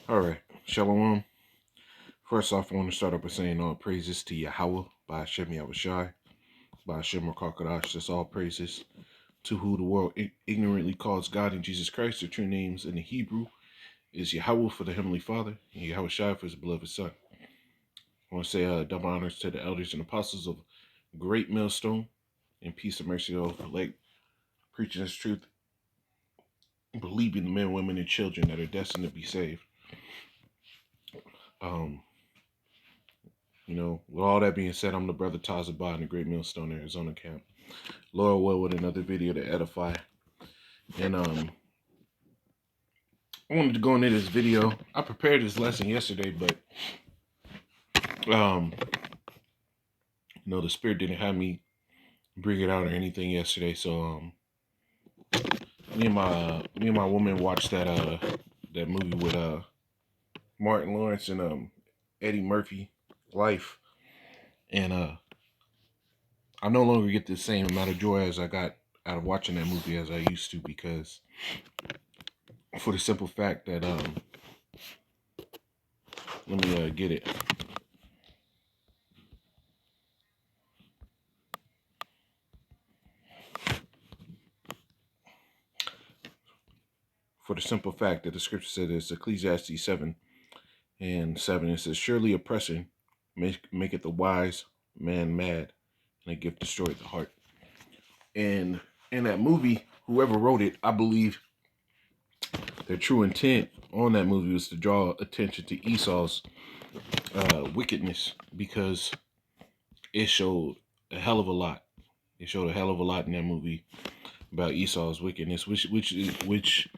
All right, Shalom. First off, I want to start off by saying all praises to Yahweh by Hashem Yahushai, by Hashem Rakakadash. That's all praises to who the world ignorantly calls God and Jesus Christ. The true names in the Hebrew is Yahweh for the Heavenly Father and Yahushai for his beloved Son. I want to say double honors to the elders and apostles of Great Millstone and peace and mercy to all who like preaching this truth, believing the men, women, and children that are destined to be saved. Um, with all that being said, I'm the brother Tazabah in the Great Millstone, Arizona camp. Lord will with another video to edify. And I wanted to go into this video. I prepared this lesson yesterday, but um, the spirit didn't have me bring it out or anything yesterday. So me and my woman watched that movie with Martin Lawrence and Eddie Murphy, Life, and I no longer get the same amount of joy as I got out of watching that movie as I used to, because for the simple fact that let me get it. For the simple fact that the scripture said, it's Ecclesiastes 7:7. It says, surely oppression maketh the wise man mad, and a gift destroyeth the heart. And in that movie, whoever wrote it, I believe their true intent on that movie was to draw attention to Esau's wickedness, because it showed a hell of a lot. It showed a hell of a lot in that movie about Esau's wickedness, which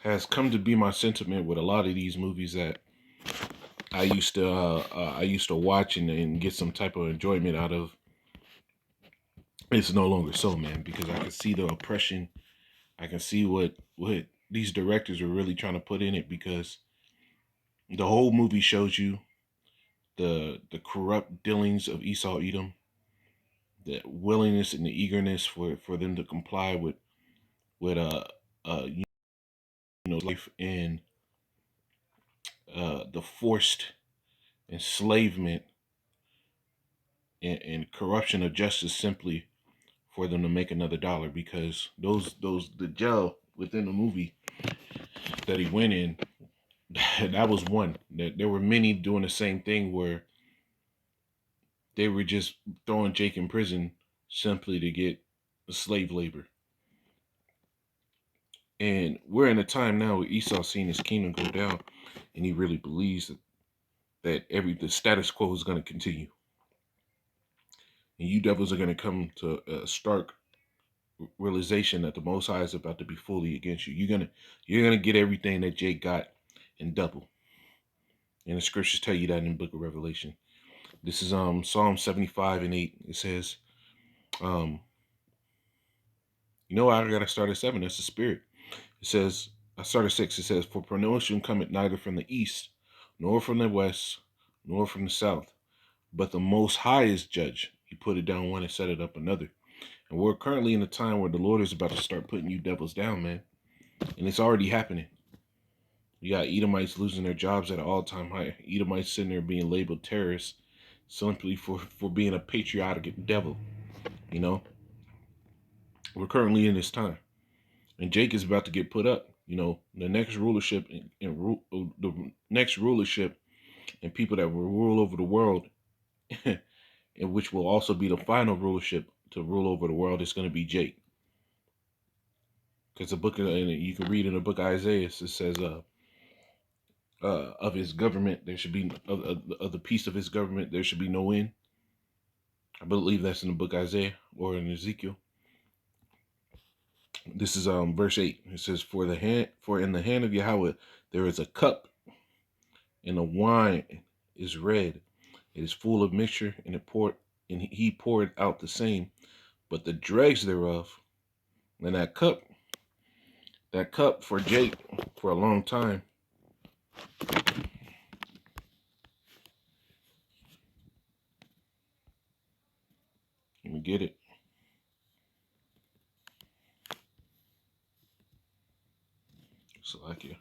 has come to be my sentiment with a lot of these movies that I used to watch and get some type of enjoyment out of. It's no longer so, man, because I can see the oppression. I can see what these directors are really trying to put in it, because the whole movie shows you the corrupt dealings of Esau Edom, the willingness and the eagerness for them to comply with life, and the forced enslavement and corruption of justice, simply for them to make another dollar. Because the jail within the movie that he went in, that was one. That there were many doing the same thing, where they were just throwing Jake in prison simply to get slave labor. And we're in a time now where Esau's seeing his kingdom go down, and he really believes that the status quo is going to continue, and you devils are going to come to a stark realization that the Most High is about to be fully against you. You're gonna get everything that Jake got in double, and the scriptures tell you that in the Book of Revelation. This is Psalm 75:8. It says, um, I gotta start at 7. That's the spirit. It says, I start at 6. It says, for promotion cometh neither from the east, nor from the west, nor from the south, but the Most High is judge. He put it down one and set it up another. And we're currently in a time where the Lord is about to start putting you devils down, man. And it's already happening. You got Edomites losing their jobs at an all-time high. Edomites sitting there being labeled terrorists simply for being a patriotic devil. We're currently in this time. And Jake is about to get put up. The next rulership the next rulership and people that will rule over the world, and which will also be the final rulership to rule over the world, is going to be Jake. Because and you can read in the book of Isaiah, it says, of his government, there should be of the peace of his government, there should be no end. I believe that's in the book of Isaiah or in Ezekiel. This is verse 8. It says, for in the hand of Yahweh there is a cup, and the wine is red. It is full of mixture, and he poured out the same, but the dregs thereof. And that cup for Jake for a long time. Let me get it. Salakia.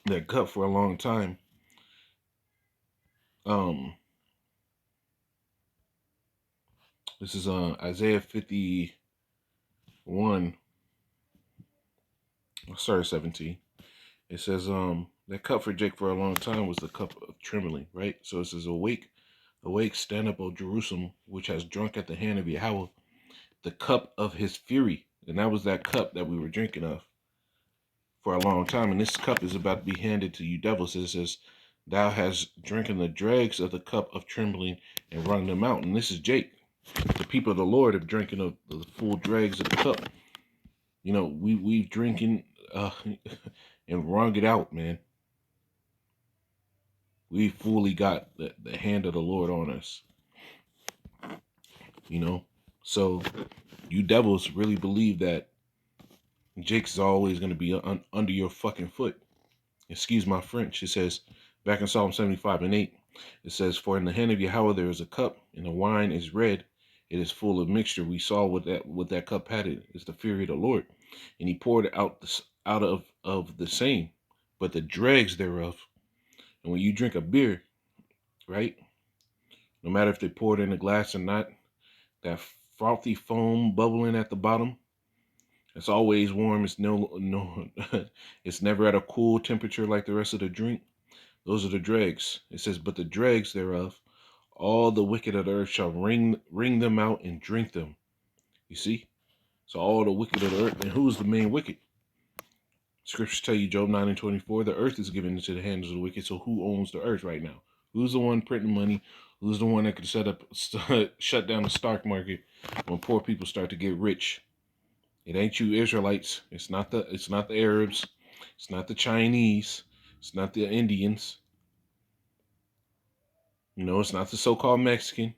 that cup for a long time. Um, this is Isaiah 51, sorry, 17. It says, that cup for Jake for a long time was the cup of trembling, right? So it says, awake, awake, stand up, O Jerusalem, which has drunk at the hand of Yahweh, the cup of his fury. And that was that cup that we were drinking of for a long time. And this cup is about to be handed to you devils. It says, thou hast drinking the dregs of the cup of trembling and wrung them out. And this is Jake. The people of the Lord have drinking of the full dregs of the cup. You know, we've drinking and wrung it out, man. We fully got the hand of the Lord on us, you know. So you devils really believe that Jake's always going to be under your fucking foot. Excuse my French. It says back in Psalm 75:8, it says, for in the hand of Yahweh there is a cup, and the wine is red. It is full of mixture. We saw what that cup had. It's the fury of the Lord, and he poured out of the same, but the dregs thereof. And when you drink a beer, right? No matter if they pour it in a glass or not, that frothy foam bubbling at the bottom, it's always warm. It's no, it's never at a cool temperature like the rest of the drink. Those are the dregs. It says, but the dregs thereof, all the wicked of the earth shall wring them out and drink them. You see? So all the wicked of the earth. And who's the main wicked? Scriptures tell you, Job 9:24, the earth is given into the hands of the wicked. So who owns the earth right now? Who's the one printing money? Who's the one that could shut down the stock market when poor people start to get rich? It ain't you Israelites. It's not the Arabs. It's not the Chinese. It's not the Indians. You know, it's not the so-called Mexican.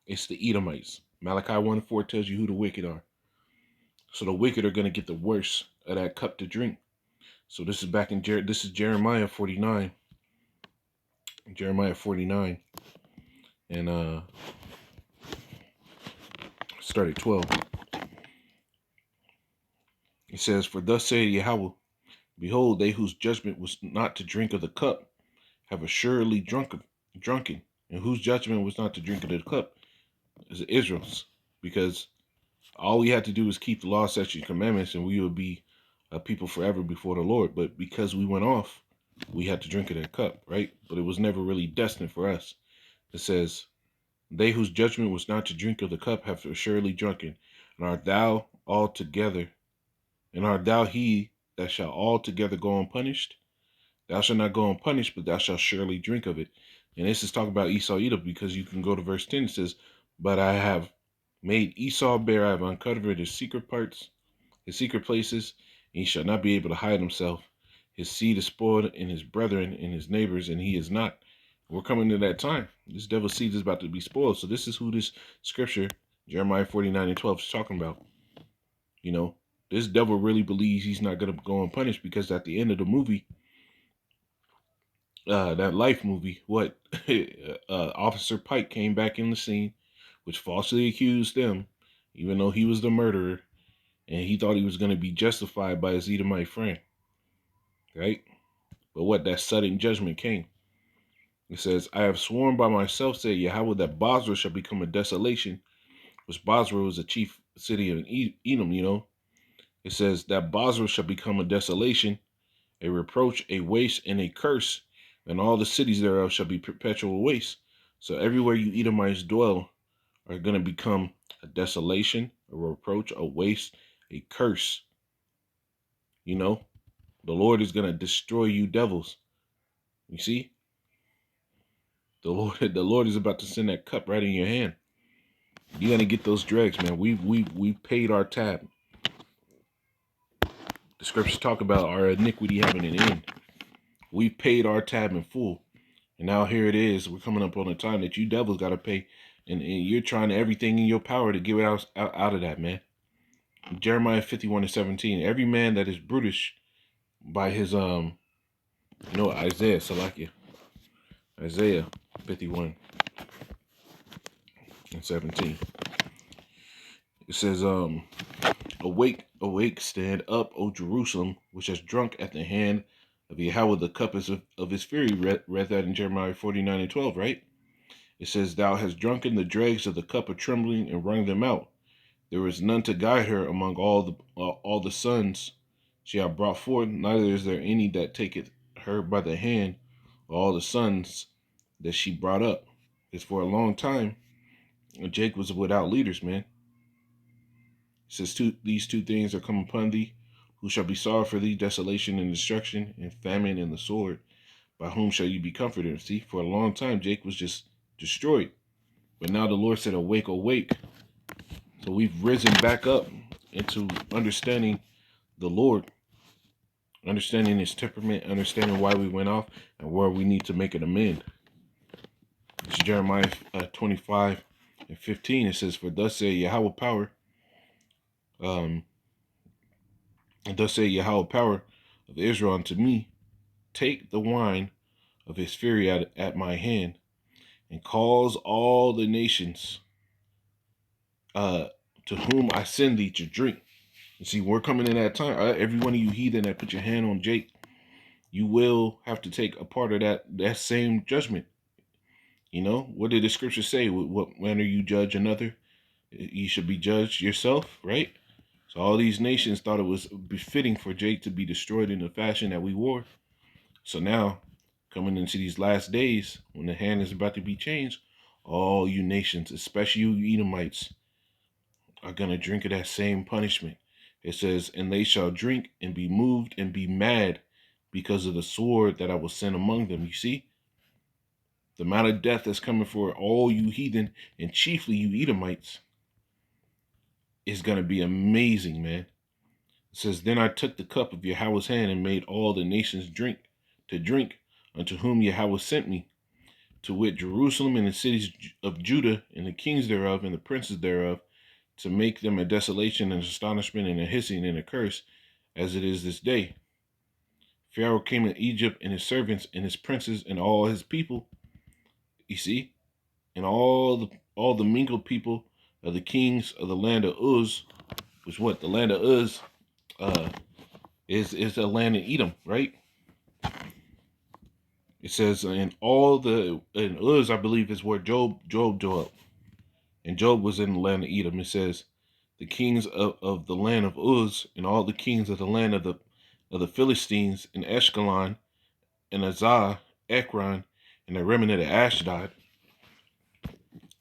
It's the Edomites. Malachi 1:4 tells you who the wicked are. So the wicked are going to get the worst of that cup to drink. So this is back in this is Jeremiah 49. Jeremiah 49. And start at 12. It says, for thus saith Yahweh, behold, they whose judgment was not to drink of the cup have assuredly drunken, and whose judgment was not to drink of the cup is Israel's, because all we had to do was keep the law, statutes, and commandments, and we would be a people forever before the Lord. But because we went off, we had to drink of that cup, right? But it was never really destined for us. It says, they whose judgment was not to drink of the cup have assuredly drunken, and art thou altogether, and art thou he that shall altogether go unpunished? Thou shalt not go unpunished, but thou shalt surely drink of it. And this is talking about Esau Edom, because you can go to verse 10. It says, but I have made Esau bare, I have uncovered his secret parts, his secret places, and he shall not be able to hide himself. His seed is spoiled in his brethren and his neighbors, and he is not. We're coming to that time. This devil's seed is about to be spoiled. So this is who this scripture, Jeremiah 49:12, is talking about. You know, this devil really believes he's not going to go unpunished, because at the end of the movie, that Life movie, what Officer Pike came back in the scene, which falsely accused them, even though he was the murderer, and he thought he was going to be justified by his Edomite friend, right? But what, that sudden judgment came. It says, I have sworn by myself, said Yahweh, that Basra shall become a desolation, which Basra was a chief city of Edom, you know. It says that Basra shall become a desolation, a reproach, a waste, and a curse, and all the cities thereof shall be perpetual waste. So everywhere you Edomites dwell are going to become a desolation, a reproach, a waste, a curse. You know, the Lord is going to destroy you devils. You see, the Lord is about to send that cup right in your hand. You're going to get those dregs, man. We've paid our tab. The scriptures talk about our iniquity having an end. We've paid our tab in full. And now here it is. We're coming up on a time that you devils got to pay. And you're trying everything in your power to get out of that, man. Jeremiah 51:17. Every man that is brutish by his, Isaiah, Salakia. Isaiah 51:17. It says, Awake, awake, stand up, O Jerusalem, which has drunk at the hand of Yahweh the cup of his fury. Read that in Jeremiah 49:12, right? It says, Thou hast drunken the dregs of the cup of trembling and wrung them out. There is none to guide her among all the sons she hath brought forth, neither is there any that taketh her by the hand, all the sons that she brought up. It's for a long time, Jake was without leaders, man. It says, These two things are come upon thee, who shall be sorrow for thee, desolation and destruction, and famine and the sword. By whom shall you be comforted? See, for a long time, Jake was just destroyed. But now the Lord said, Awake, awake. So we've risen back up into understanding the Lord, understanding his temperament, understanding why we went off, and where we need to make an amend. It's Jeremiah 25:15. It says, For thus say Yahweh power, and thus say Yahweh power of Israel unto me, take the wine of his fury at my hand, and cause all the nations to whom I send thee to drink. You see, we're coming in that time. Every one of you heathen that put your hand on Jake, you will have to take a part of that same judgment. You know, what did the scripture say? What manner you judge another, you should be judged yourself, right? So all these nations thought it was befitting for Jake to be destroyed in the fashion that we wore. So now, coming into these last days, when the hand is about to be changed, all you nations, especially you Edomites, are going to drink of that same punishment. It says, And they shall drink and be moved and be mad because of the sword that I will send among them. You see? The amount of death that's coming for all you heathen, and chiefly you Edomites, is going to be amazing, man. It says, Then I took the cup of Yahweh's hand and made all the nations drink, unto whom Yahweh sent me, to wit, Jerusalem and the cities of Judah, and the kings thereof, and the princes thereof, to make them a desolation and astonishment and a hissing and a curse, as it is this day. Pharaoh came in Egypt, and his servants, and his princes, and all his people, you see, and all the mingled people of the kings of the land of Uz, which what? The land of Uz is a land in Edom, right? It says, in Uz, I believe, is where Job dwelt. And Job was in the land of Edom. It says, the kings of the land of Uz, and all the kings of the land of the Philistines, in Ashkelon, and Azah, Ekron, and the remnant of Ashdod,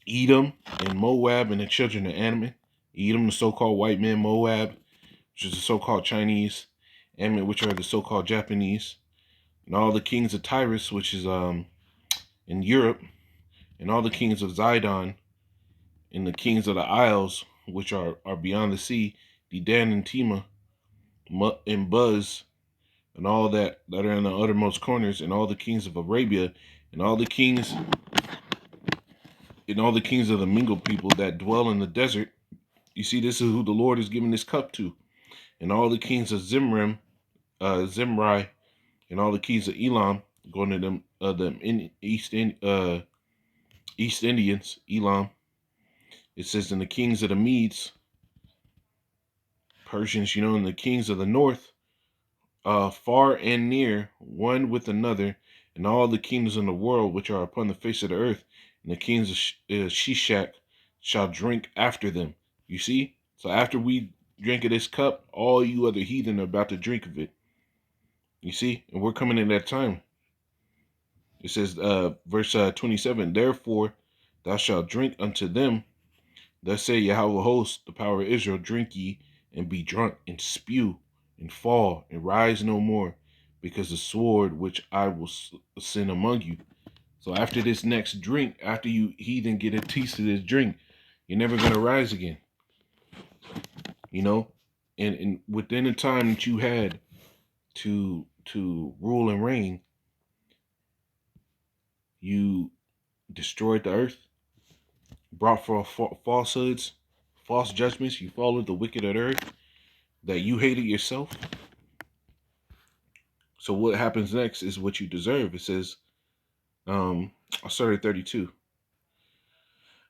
Edom, and Moab, and the children of Ammon. Edom, the so-called white man, Moab, which is the so-called Chinese, Ammon, which are the so-called Japanese, and all the kings of Tyrus, which is in Europe, and all the kings of Zidon, and the kings of the isles, which are beyond the sea, Dedan and Tema, and Buz, and all that are in the uttermost corners, and all the kings of Arabia, and all the kings of the mingled people that dwell in the desert. You see, this is who the Lord is giving this cup to. And all the kings of Zimri, and all the kings of Elam, going to them East Indians, Elam. It says, and the kings of the Medes, Persians, and the kings of the north, far and near, one with another, and all the kingdoms in the world which are upon the face of the earth, and the kings of Shishak shall drink after them. You see? So after we drink of this cup, all you other heathen are about to drink of it. You see? And we're coming in that time. It says, verse 27, Therefore thou shalt drink unto them. Thus say Yahweh hosts, the power of Israel, drink ye, and be drunk, and spew, and fall, and rise no more, because the sword which I will send among you. So after this next drink, after you heathen get a taste of this drink, you're never going to rise again. And within the time that you had to rule and reign, you destroyed the earth, brought forth falsehoods, false judgments. You followed the wicked of the earth that you hated yourself. So what happens next is what you deserve. It says, I'll start at 32.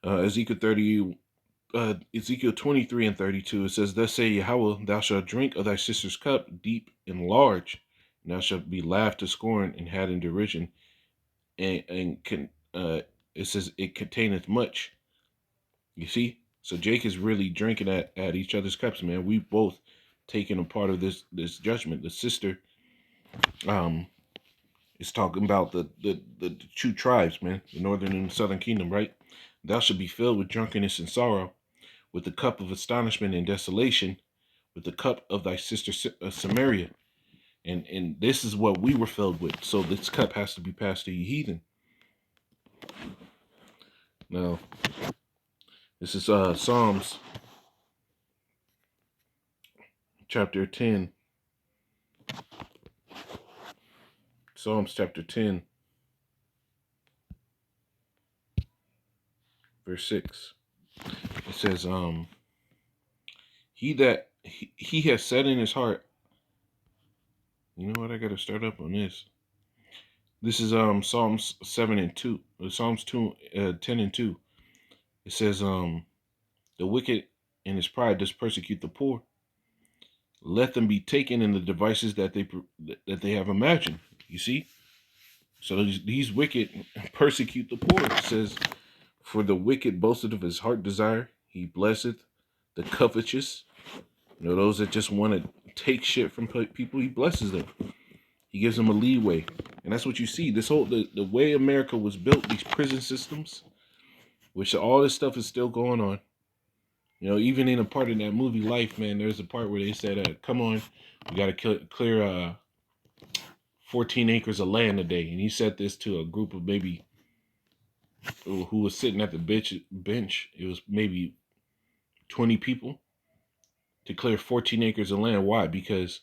Ezekiel 30, Ezekiel 23 and 32, it says, "Thus say Yahweh, thou shalt drink of thy sister's cup deep and large, and thou shalt be laughed to scorn and had in derision, and can it says it containeth much." You see? So Jake is really drinking at each other's cups, man. We both taken a part of this judgment. The sister um is talking about the two tribes, man, the northern and the southern kingdom, right? Thou shalt be filled with drunkenness and sorrow, with the cup of astonishment and desolation, with the cup of thy sister Samaria. And this is what we were filled with. So this cup has to be passed to you heathen. Now, this is Psalms chapter 10. Psalms chapter 10, verse 6. It says, he has said in his heart, you know what, I gotta start up on this. This is Psalms 7 and 2. Psalms 10 and 2. It says, the wicked in his pride does persecute the poor. Let them be taken in the devices that they have imagined. You see? So these wicked persecute the poor. It says, for the wicked boasteth of his heart desire, he blesseth the covetous. You know, those that just want to take shit from people, he blesses them. He gives them a leeway. And that's what you see. This whole, the way America was built, these prison systems, which all this stuff is still going on. You know, even in a part of that movie Life, man, there's a part where they said, come on, we got to clear 14 acres of land a day. And he said this to a group of maybe, who was sitting at the bench. It was maybe 20 people to clear 14 acres of land. Why? Because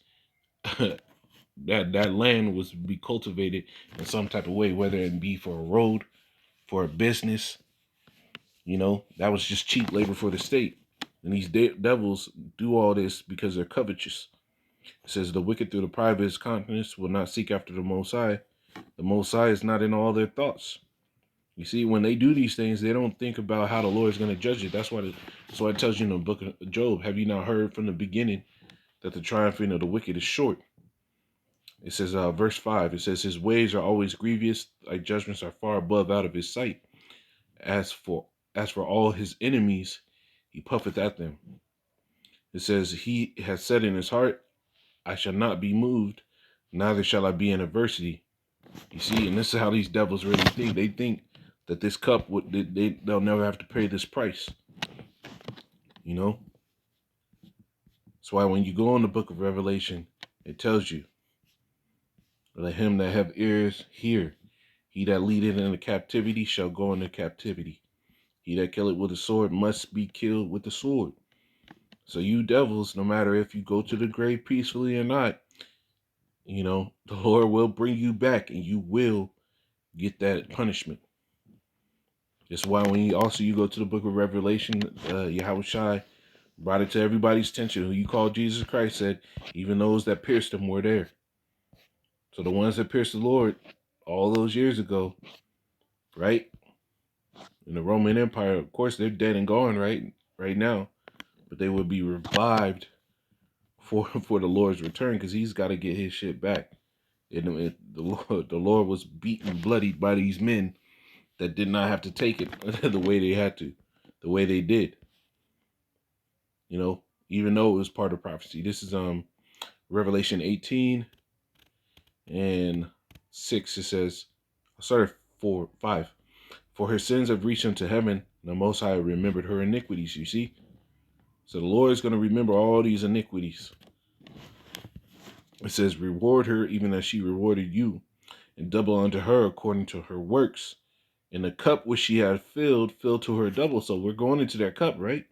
that land was to be cultivated in some type of way, whether it be for a road, for a business. You know, that was just cheap labor for the state. And these devils do all this because they're covetous. It says, the wicked through the pride of his countenance will not seek after the Most High. The Most High is not in all their thoughts. You see, when they do these things, they don't think about how the Lord is going to judge it. That's why it tells you in the book of Job, have you not heard from the beginning that the triumphing of the wicked is short? It says, verse 5, it says, his ways are always grievous, thy judgments are far above out of his sight. As for all his enemies, he puffeth at them. It says, he has said in his heart, I shall not be moved, neither shall I be in adversity. You see, and this is how these devils really think. They think that this cup, they'll never have to pay this price. You know? That's why when you go in the book of Revelation, it tells you, let him that have ears hear. He that leadeth into captivity shall go into captivity. He that killeth with a sword must be killed with the sword. So you devils, no matter if you go to the grave peacefully or not, you know, the Lord will bring you back and you will get that punishment. That's why when you go to the book of Revelation, Yahweh Shai brought it to everybody's attention. Who you call Jesus Christ said, even those that pierced him were there. So the ones that pierced the Lord all those years ago, right? In the Roman Empire, of course, they're dead and gone right now. But they would be revived for the Lord's return, because he's got to get his shit back. And the Lord was beaten, bloodied by these men that did not have to take it the way they had to, the way they did. You know, even though it was part of prophecy. This is Revelation 18 and 6. It says, sorry, 5. For her sins have reached unto heaven, and the Most High remembered her iniquities. You see, so the Lord is going to remember all these iniquities. It says, reward her even as she rewarded you, and double unto her according to her works. And the cup which she had filled to her double. So we're going into that cup, right?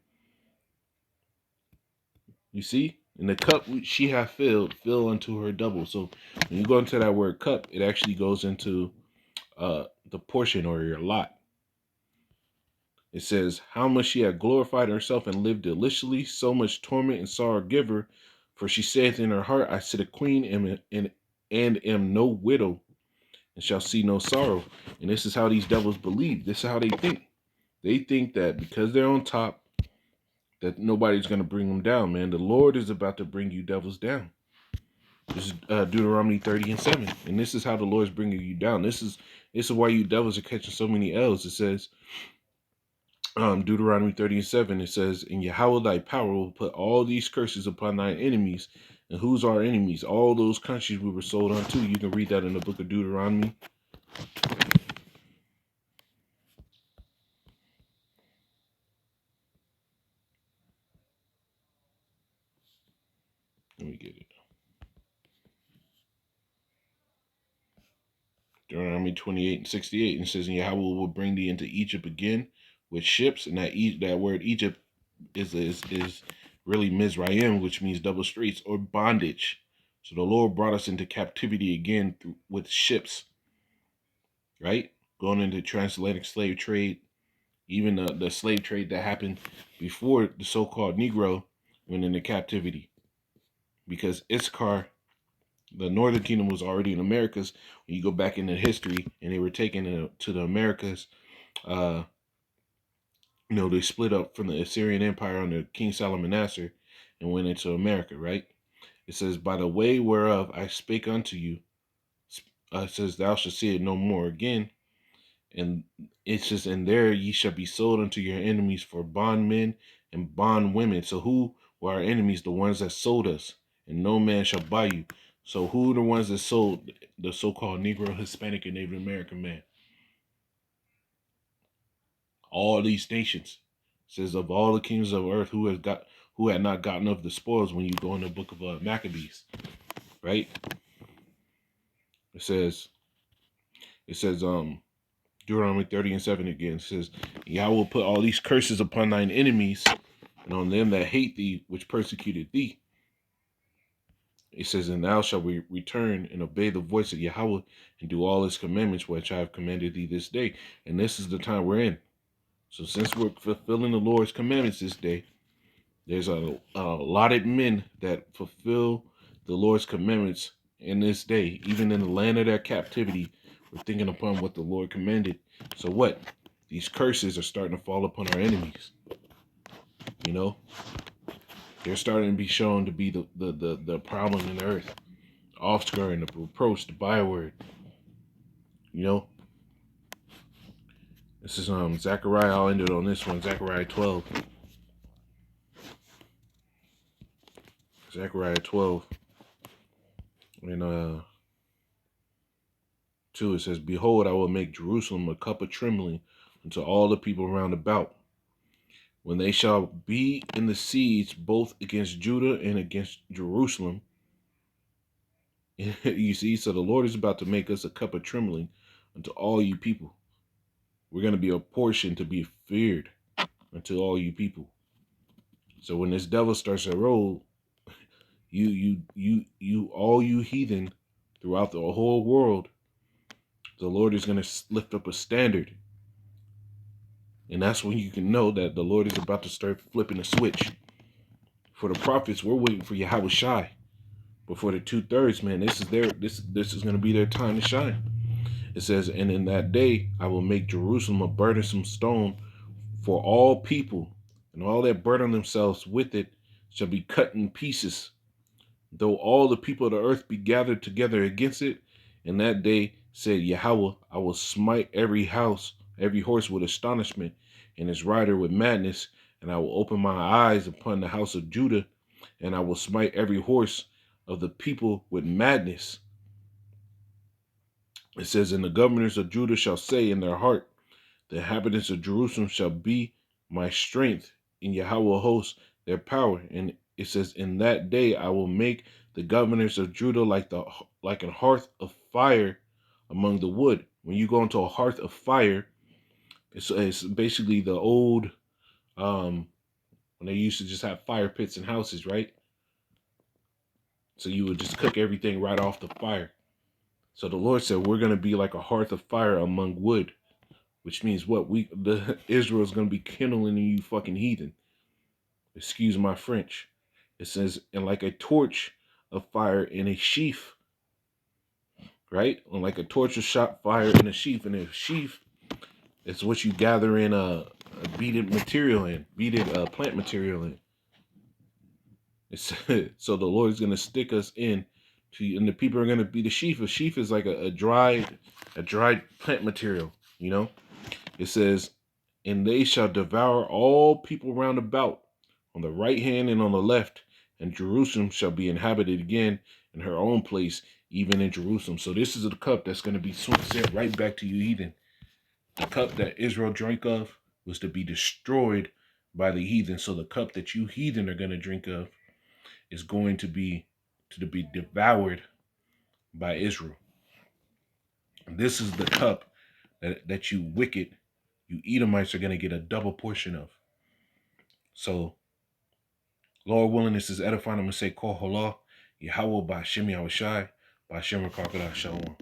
You see? And the cup which she hath filled, fill unto her double. So when you go into that word cup, it actually goes into the portion or your lot. It says, how much she had glorified herself and lived deliciously, so much torment and sorrow give her. For she saith in her heart, I sit a queen and am no widow, and shall see no sorrow. And this is how these devils believe. This is how they think. They think that because they're on top, that nobody's going to bring them down, man. The Lord is about to bring you devils down. This is Deuteronomy 30 and 7. And this is how the Lord's bringing you down. This is why you devils are catching so many L's. It says, Deuteronomy 30 and 7, it says, "And Yahweh thy power will put all these curses upon thine enemies." And who's our enemies? All those countries we were sold unto. You can read that in the book of Deuteronomy. Let me get it. Deuteronomy 28 and 68. And it says, "And Yahweh will bring thee into Egypt again with ships." And that word Egypt is really Mizraim, which means double streets or bondage. So the Lord brought us into captivity again with ships, right? Going into transatlantic slave trade, even the slave trade that happened before the so-called Negro went into captivity. Because Issachar, the Northern Kingdom, was already in Americas. When you go back into history, and they were taken to the Americas, they split up from the Assyrian Empire under King Salmanassar and went into America, right? It says, "By the way whereof I spake unto you," it says, "thou shalt see it no more again." And it says, "And there ye shall be sold unto your enemies for bondmen and bondwomen." So who were our enemies? The ones that sold us. "And no man shall buy you." So who are the ones that sold the so-called Negro, Hispanic, and Native American man? All these nations. It says, "Of all the kings of earth, who had not gotten of the spoils," when you go in the book of Maccabees, right? It says, Deuteronomy 30 and 7 again. It says, "Yahweh will put all these curses upon thine enemies, and on them that hate thee, which persecuted thee." It says, "And thou shalt return and obey the voice of Yahweh, and do all his commandments, which I have commanded thee this day." And this is the time we're in. So since we're fulfilling the Lord's commandments this day, there's a allotted men that fulfill the Lord's commandments in this day, even in the land of their captivity. We're thinking upon what the Lord commanded. So what? These curses are starting to fall upon our enemies. They're starting to be shown to be the problem in the earth. The offscouring, the reproach, the byword. This is Zechariah. I'll end it on this one. Zechariah 12. Zechariah 12. And 2, it says, "Behold, I will make Jerusalem a cup of trembling unto all the people round about, when they shall be in the siege both against Judah and against Jerusalem." You see, so the Lord is about to make us a cup of trembling unto all you people. We're going to be a portion to be feared unto all you people. So when this devil starts to roll, all you heathen throughout the whole world, the Lord is going to lift up a standard. And that's when you can know that the Lord is about to start flipping a switch. For the prophets, we're waiting for Yahweh Shai. But for the 2/3, man, this is going to be their time to shine. It says, "And in that day I will make Jerusalem a burdensome stone for all people, and all that burden themselves with it shall be cut in pieces. Though all the people of the earth be gathered together against it, in that day, said Yahweh, I will smite every house, every horse with astonishment, and his rider with madness, and I will open my eyes upon the house of Judah, and I will smite every horse of the people with madness." It says, "And the governors of Judah shall say in their heart, the inhabitants of Jerusalem shall be my strength, in Yahweh hosts their power." And it says, "In that day I will make the governors of Judah like a hearth of fire among the wood." When you go into a hearth of fire, it's basically the old when they used to just have fire pits in houses, right? So you would just cook everything right off the fire. So the Lord said, we're going to be like a hearth of fire among wood. Which means what? Israel's gonna be kindling you fucking heathen. Excuse my French. It says, "And like a torch of fire in a sheaf," right? And like a torch of shot fire in a sheaf. And a sheaf is what you gather in beaded material in, beaded plant material in. It's, so the Lord is going to stick us in, and the people are going to be the sheaf. A sheaf is like a dried plant material. You know, it says, and they shall devour all people round about, on the right hand and on the left, and Jerusalem shall be inhabited again in her own place, even in Jerusalem. So this is the cup that's going to be sent right back to you, heathen. The cup that Israel drank of was to be destroyed by the heathen. So the cup that you heathen are going to drink of is going to be devoured by Israel. This is the cup that you wicked, you Edomites are going to get a double portion of. So, Lord willing, this is edifying. I'm going to say, Kol Holah, Yahweh, Ba'Shem Yahushai, Ba'Shem Rakakada Shalom.